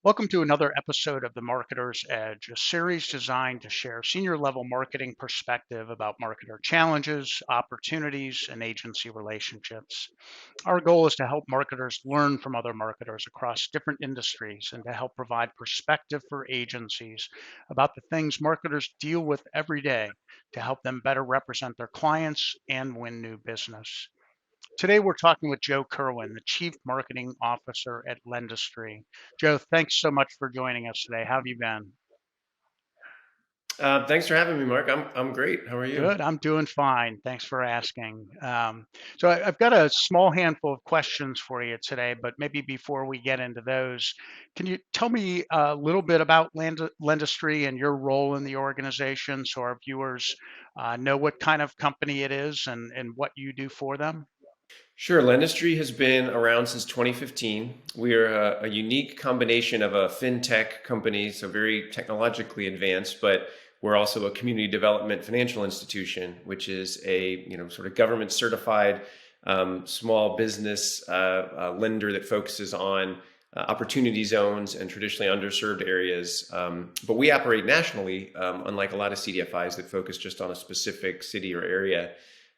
Welcome to another episode of The Marketer's Edge, a series designed to share senior level marketing perspective about marketer challenges, opportunities, and agency relationships. Our goal is to help marketers learn from other marketers across different industries and to help provide perspective for agencies about the things marketers deal with every day to help them better represent their clients and win new business. Today, we're talking with Joe Kerwin, the Chief Marketing Officer at Lendistry. Joe, thanks so much for joining us today. How have you been? Thanks for having me, Mark. I'm great. How are you? Good. I'm doing fine. Thanks for asking. I've got a small handful of questions for you today, but maybe before we get into those, can you tell me a little bit about Lendistry and your role in the organization so our viewers know what kind of company it is and what you do for them? Sure. Lendistry has been around since 2015. We are a unique combination of a fintech company, so very technologically advanced, but we're also a community development financial institution, which is a sort of government certified small business lender that focuses on opportunity zones and traditionally underserved areas. But we operate nationally, unlike a lot of CDFIs that focus just on a specific city or area.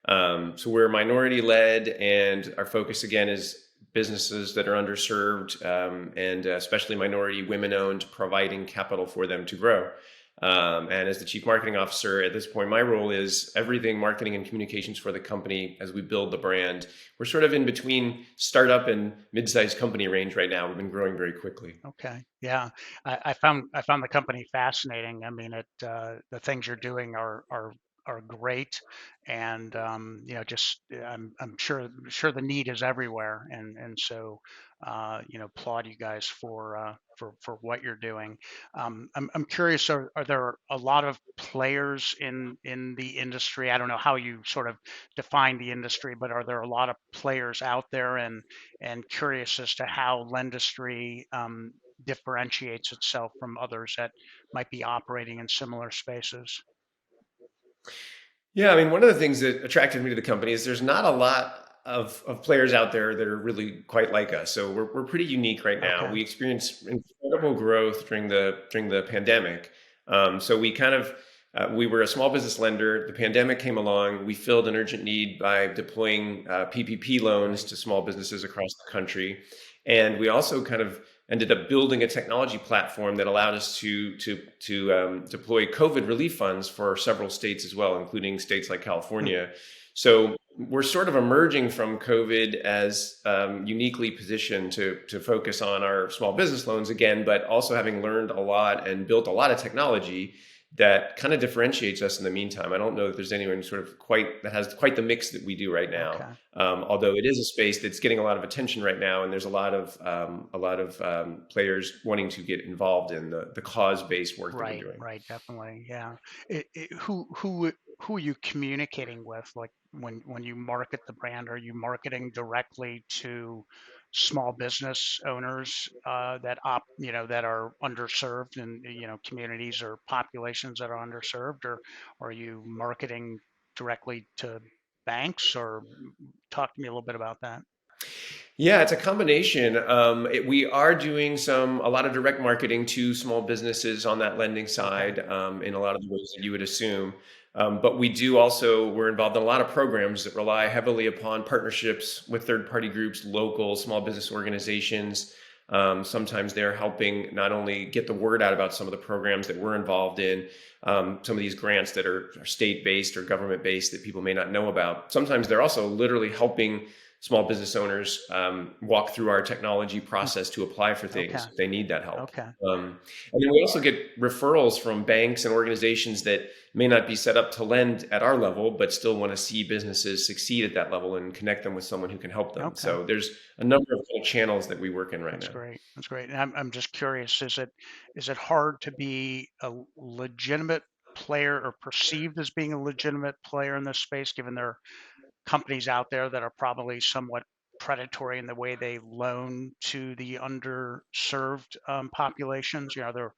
So we're minority led, and our focus again is businesses that are underserved, and especially minority women owned, providing capital for them to grow. And as the chief marketing officer at this point, my role is everything marketing and communications for the company as we build the brand. We're sort of in between startup and mid-sized company range right now. We've been growing very quickly. Okay. Yeah. I found the company fascinating. I mean, the things you're doing are great, and just I'm sure the need is everywhere, and so applaud you guys for what you're doing. I'm curious. Are there a lot of players in the industry? I don't know how you sort of define the industry, but are there a lot of players out there? And curious as to how Lendistry differentiates itself from others that might be operating in similar spaces. Yeah, I mean, one of the things that attracted me to the company is there's not a lot of players out there that are really quite like us. So we're pretty unique right now. Okay. We experienced incredible growth during the pandemic. So we were a small business lender. The pandemic came along. We filled an urgent need by deploying PPP loans Right. to small businesses across the country, and we also kind of ended up building a technology platform that allowed us to deploy COVID relief funds for several states as well, including states like Hmm. California. So we're sort of emerging from COVID as uniquely positioned to focus on our small business loans again, but also having learned a lot and built a lot of technology that kind of differentiates us in the meantime. I don't know that there's anyone sort of quite that has quite the mix that we do right now. Okay. Although it is a space that's getting a lot of attention right now, and there's a lot of players wanting to get involved in the cause-based work that we're Right. doing. Right. Definitely. Yeah. Who are you communicating with? Like when you market the brand, are you marketing directly to small business owners that are underserved and communities or populations that are underserved, or are you marketing directly to banks? Or talk to me a little bit about that. Yeah, it's a combination. We are doing a lot of direct marketing to small businesses on that lending Okay. side, in a lot of the ways that you would assume. But we're involved in a lot of programs that rely heavily upon partnerships with third party groups, local small business organizations. Sometimes they're helping not only get the word out about some of the programs that we're involved in, some of these grants that are state based or government based that people may not know about. Sometimes they're also literally helping small business owners walk through our technology Hmm. process to apply for Okay. things if they need that help. Okay. And then we also get referrals from banks and organizations that may not be set up to lend at our level, but still want to see businesses succeed at that level and connect them with someone who can help them. Okay. So there's a number of kind of channels that we work in right That's now. great. That's great. And I'm just curious, is it hard to be a legitimate player or perceived as being a legitimate player in this space, given there are companies out there that are probably somewhat predatory in the way they loan to the underserved populations? Are there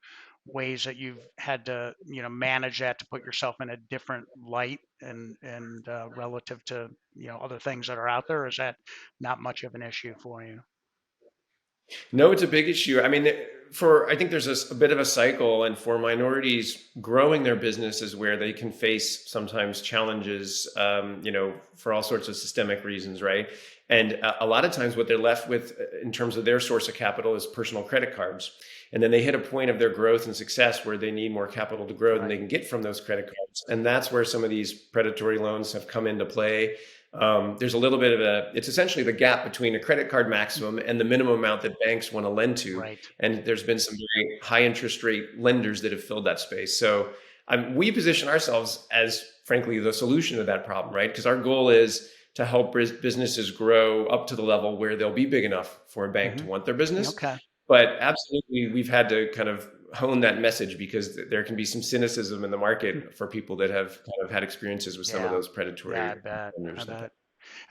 ways that you've had to, manage that to put yourself in a different light and relative to, other things that are out there? Or is that not much of an issue for you? No, it's a big issue. I mean, for I think there's a bit of a cycle, and for minorities, growing their businesses where they can face sometimes challenges, for all sorts of systemic reasons, right? And a lot of times, what they're left with in terms of their source of capital is personal credit cards. And then they hit a point of their growth and success where they need more capital to grow than they Right. can get from those credit cards. And that's where some of these predatory loans have come into play. There's a little bit of it's essentially the gap between a credit card maximum and the minimum amount that banks want to lend to. Right. And there's been some very high interest rate lenders that have filled that space. So we position ourselves as, frankly, the solution to that problem, right? Because our goal is to help businesses grow up to the level where they'll be big enough for a bank to Hmm. want their business. Okay. But absolutely, we've had to kind of hone that message because there can be some cynicism in the market for people that have kind of had experiences with some of Yeah. those Yeah, predatory I bet. I lenders. bet.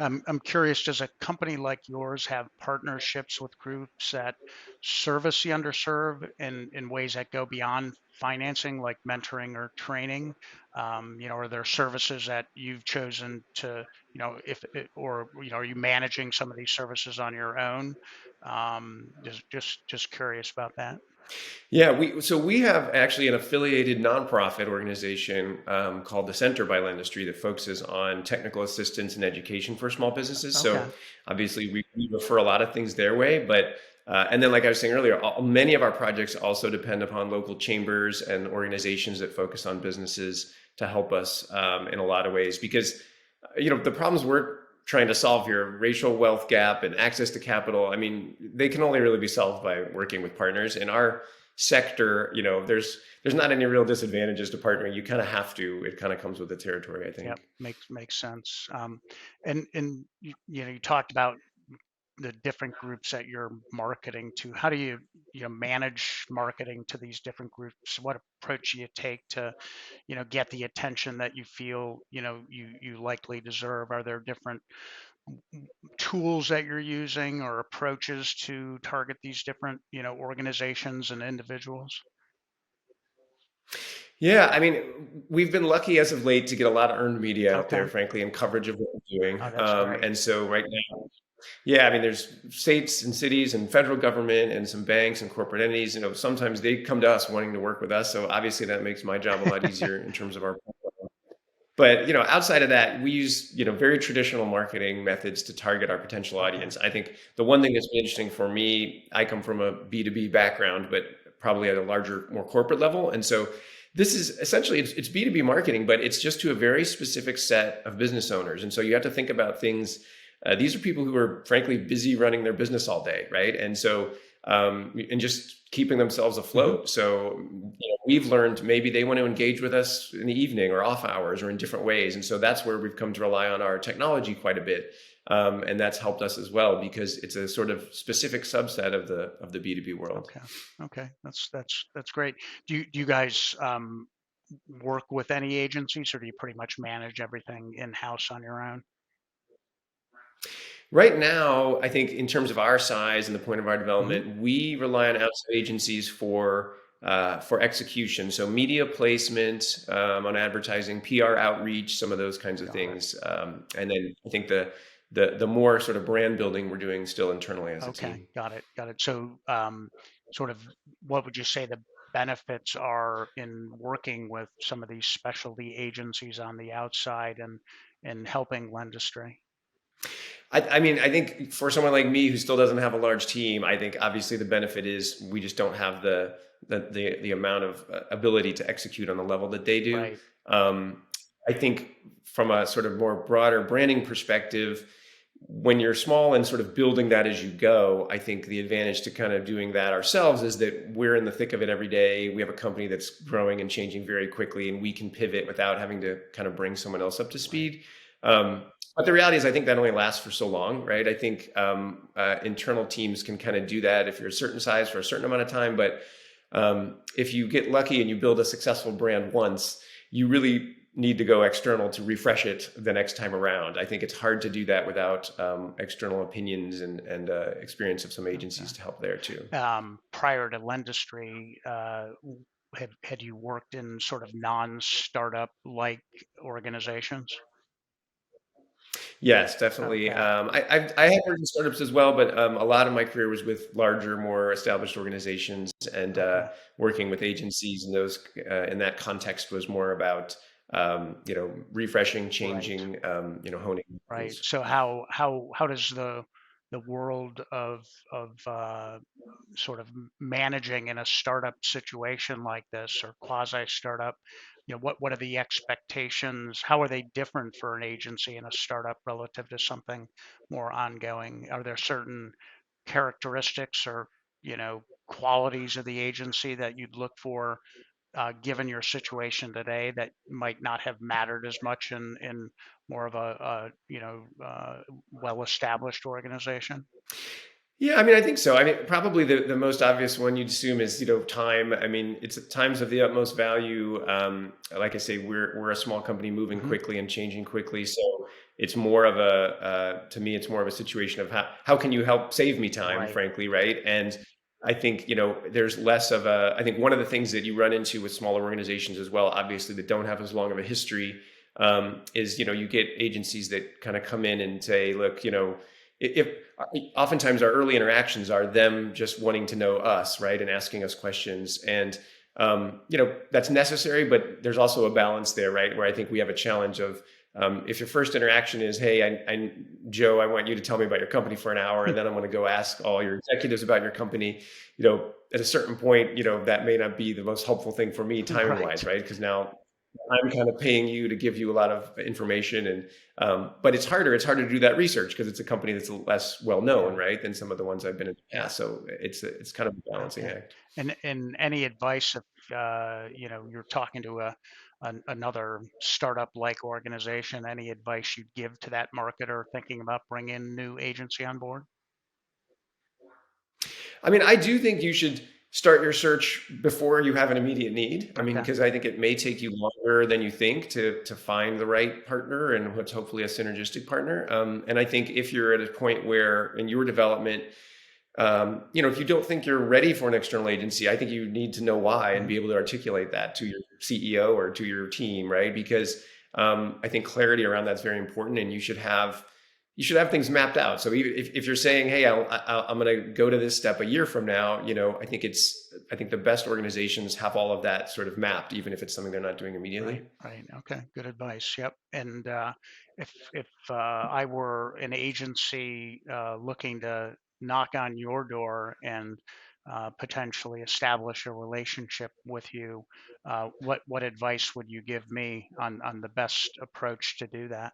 I'm curious, does a company like yours have partnerships with groups that service the underserved in ways that go beyond financing, like mentoring or training? Are there services that you've chosen to, or, are you managing some of these services on your own? Just curious about that. Yeah, we have actually an affiliated nonprofit organization called the Center by Lendistry that focuses on technical assistance and education for small businesses. So Okay. obviously we refer a lot of things their way, but and then like I was saying earlier, many of our projects also depend upon local chambers and organizations that focus on businesses to help us in a lot of ways because the problems we're trying to solve here, racial wealth gap and access to capital, I mean, they can only really be solved by working with partners. In our sector, there's not any real disadvantages to partnering. You kind of have to. It kind of comes with the territory, I Yep. think. Makes sense. And you talked about the different groups that you're marketing to. How do you manage marketing to these different groups? What approach do you take to, get the attention that you feel, you likely deserve? Are there different tools that you're using or approaches to target these different, organizations and individuals? Yeah, I mean, we've been lucky as of late to get a lot of earned media out Okay. there, frankly, and coverage of what we're doing. Oh, that's great. And so right now, yeah, I mean, there's states and cities and federal government and some banks and corporate entities. Sometimes they come to us wanting to work with us. So obviously that makes my job a lot easier in terms of our. But outside of that, we use very traditional marketing methods to target our potential Okay. audience. I think the one thing that's been interesting for me, I come from a B2B background, but probably at a larger, more corporate level, and so this is essentially it's B2B marketing, but it's just to a very specific set of business owners. And so you have to think about things. These are people who are frankly busy running their business all day, right? And so and just keeping themselves Hmm. afloat. So we've learned maybe they want to engage with us in the evening or off hours or in different ways. And so that's where we've come to rely on our technology quite a bit. And that's helped us as well because it's a sort of specific subset of the B2B world. Okay. Okay. That's great. Do you guys work with any agencies, or do you pretty much manage everything in-house on your own? Right now, I think in terms of our size and the point of our Hmm. development, we rely on outside agencies for execution. So media placement on advertising, PR outreach, some of those kinds of Got it. things. And then I think the more sort of brand building we're doing still internally as a Okay. team. Got it. Got it. So, sort of, what would you say the benefits are in working with some of these specialty agencies on the outside and helping Lendistry? I mean, I think for someone like me who still doesn't have a large team, I think obviously the benefit is we just don't have the amount of ability to execute on the level that they do. Right. Um, I think from a sort of more broader branding perspective, when you're small and sort of building that as you go, I think the advantage to kind of doing that ourselves is that we're in the thick of it every day. We have a company that's growing and changing very quickly, and we can pivot without having to kind of bring someone else up to Right. speed. But the reality is, I think that only lasts for so long, right? I think internal teams can kind of do that if you're a certain size for a certain amount of time. But if you get lucky and you build a successful brand once, you really need to go external to refresh it the next time around. I think it's hard to do that without external opinions and experience of some agencies Okay. to help there too. Prior to Lendistry, had you worked in sort of non-startup like organizations? Yes, definitely. Okay. I have worked in startups as well, but a lot of my career was with larger, more established organizations, and Okay. working with agencies. And those in that context was more about refreshing, Right. changing, honing Right. tools. So how does the world of sort of managing in a startup situation like this or quasi startup, what are the expectations? How are they different for an agency in a startup relative to something more ongoing? Are there certain characteristics or, qualities of the agency that you'd look for, given your situation today, that might not have mattered as much in more of a well-established organization? Yeah, I mean, I think so. I mean, probably the most obvious one you'd assume is, time. I mean, it's times of the utmost value. Like I say, we're a small company moving Hmm. quickly and changing quickly, so it's more of to me, it's more of a situation of how can you help save me time, Right. frankly, right? And I think, there's less of a. I think one of the things that you run into with smaller organizations as well, obviously that don't have as long of a history, is you get agencies that kind of come in and say, look, if oftentimes our early interactions are them just wanting to know us, right, and asking us questions, and that's necessary, but there's also a balance there, right, where I think we have a challenge of, if your first interaction is, hey, Joe, I want you to tell me about your company for an hour, and then I'm going to go ask all your executives about your company, at a certain point, that may not be the most helpful thing for me timing wise, Right. right, because now I'm kind of paying you to give you a lot of information, and but it's harder. It's harder to do that research because it's a company that's less well known, Yeah. right, than some of the ones I've been in the Yeah. past. So it's kind of a balancing Okay. act. And any advice if you're talking to another startup like organization, any advice you'd give to that marketer thinking about bringing new agency on board? I mean, I do think you should start your search before you have an immediate need. I mean, Okay. because I think it may take you longer than you think to find the right partner and what's hopefully a synergistic partner. And I think if you're at a point where in your development, if you don't think you're ready for an external agency, I think you need to know why and Hmm. be able to articulate that to your CEO or to your team, right? Because I think clarity around that's very important, and you should have things mapped out. So even if you're saying, "Hey, I'm going to go to this step a year from now," I think the best organizations have all of that sort of mapped, even if it's something they're not doing immediately. Right, right. Okay, good advice. Yep. And if I were an agency looking to knock on your door and potentially establish a relationship with you, what advice would you give me on the best approach to do that?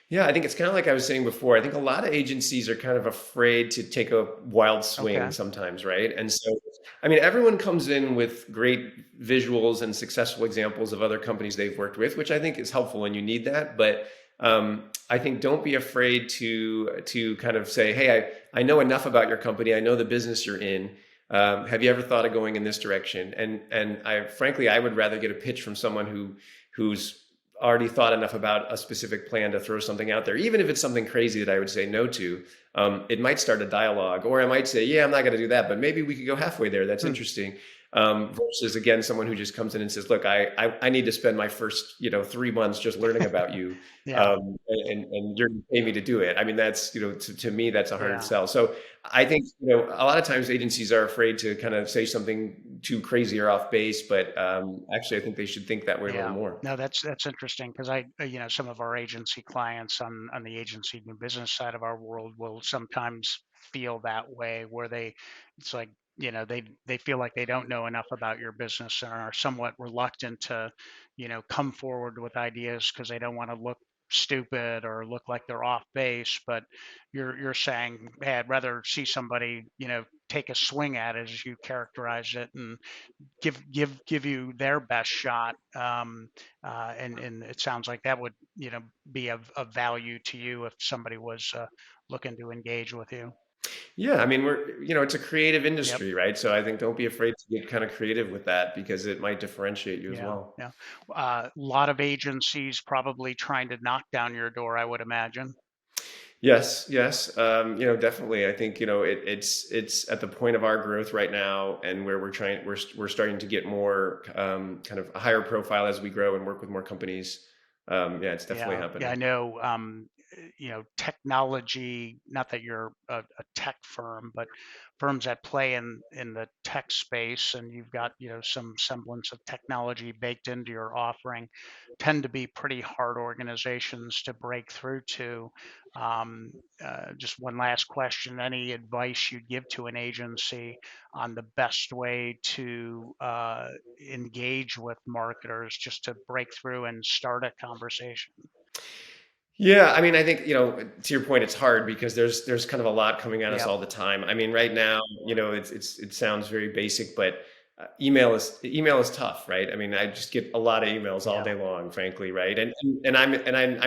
Yeah, I think it's kind of like I was saying before. I think a lot of agencies are kind of afraid to take a wild swing Okay. sometimes, right? And so, I mean, everyone comes in with great visuals and successful examples of other companies they've worked with, which I think is helpful, and you need that. But I think don't be afraid to kind of say, "Hey, I know enough about your company. I know the business you're in. Have you ever thought of going in this direction?" And I frankly, I would rather get a pitch from someone who's already thought enough about a specific plan to throw something out there, even if it's something crazy that I would say no to. It might start a dialogue, or I might say, "Yeah, I'm not going to do that, but maybe we could go halfway there. That's Hmm. interesting." Versus again, someone who just comes in and says, "Look, I need to spend my first 3 months just learning about you, Yeah, and you're going to pay me to do it." I mean, that's to me that's a hard yeah. sell. So I think a lot of times agencies are afraid to kind of say something too crazy or off base, but actually, I think they should think that way a little Yeah, more. no, that's interesting because some of our agency clients on the agency new business side of our world will sometimes feel that way, where it's like, they feel like they don't know enough about your business and are somewhat reluctant to, come forward with ideas because they don't want to look stupid or look like they're off base. But you're saying, hey, I'd rather see somebody, take a swing at it as you characterize it, and give you their best shot. And it sounds like that would be of value to you if somebody was looking to engage with you. Yeah, I mean, it's a creative Yep. industry, right? So I think don't be afraid to get kind of creative with that because it might differentiate you as Yeah. well. Yeah. A lot of agencies probably trying to knock down your door, I would imagine. Yes, yes, definitely. I think it's at the point of our growth right now, and where we're starting to get more kind of a higher profile as we grow and work with more companies. Yeah, it's definitely Yeah, I happening. know. Technology. Not that you're a tech firm, but firms that play in the tech space, and you've got some semblance of technology baked into your offering, tend to be pretty hard organizations to break through to. Um, just one last question: any advice you'd give to an agency on the best way to engage with marketers, just to break through and start a conversation? Yeah, I mean, I think, to your point, it's hard because there's kind of a lot coming at us Yep. all the time. I mean, right now, it sounds very basic, but email is tough, right? I mean, I just get a lot of emails all Yeah. day long, frankly, right? And I'm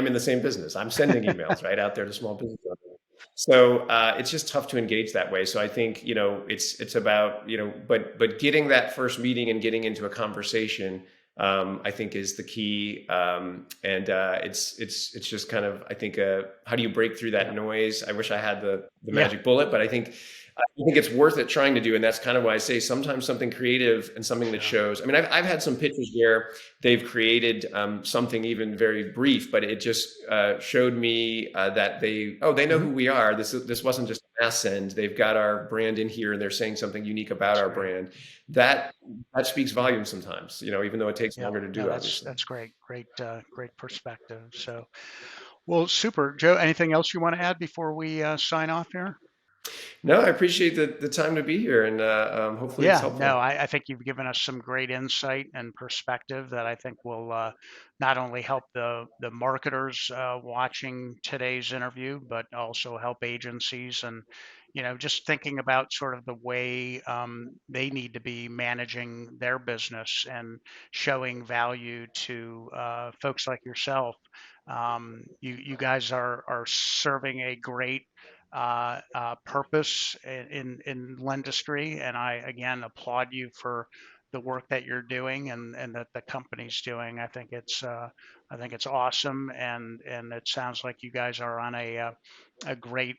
in the same business. I'm sending emails right out there to small business owners. So it's just tough to engage that way. So I think it's about but getting that first meeting and getting into a conversation, I think is the key. And it's just kind of, I think, how do you break through that Yeah. noise? I wish I had the Yeah. magic bullet, but I think it's worth it trying to do, and that's kind of why I say sometimes something creative and something that Sure. shows. I mean, I've had some pitches where they've created something even very brief, but it just showed me that they know Hmm. who we are. This wasn't just a mass send. They've got our brand in here, and they're saying something unique about That's our great. brand. That speaks Yeah. volumes sometimes, even though it takes Yeah. longer to No, do, that's obviously. that's great. Great perspective. So, well, super, Joe. Anything else you want to add before we sign off here? No, I appreciate the time to be here, and hopefully it's Yeah, no, helpful. I think you've given us some great insight and perspective that I think will not only help the marketers watching today's interview, but also help agencies and just thinking about sort of the way they need to be managing their business and showing value to folks like yourself. You guys are serving a great purpose in Lendistry, and I again applaud you for the work that you're doing and that the company's doing. I think it's awesome, and it sounds like you guys are on a great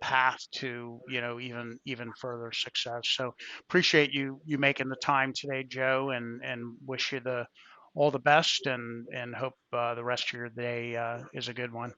path to even further success. So appreciate you making the time today, Joe, and wish you the all the best and hope the rest of your day is a good one.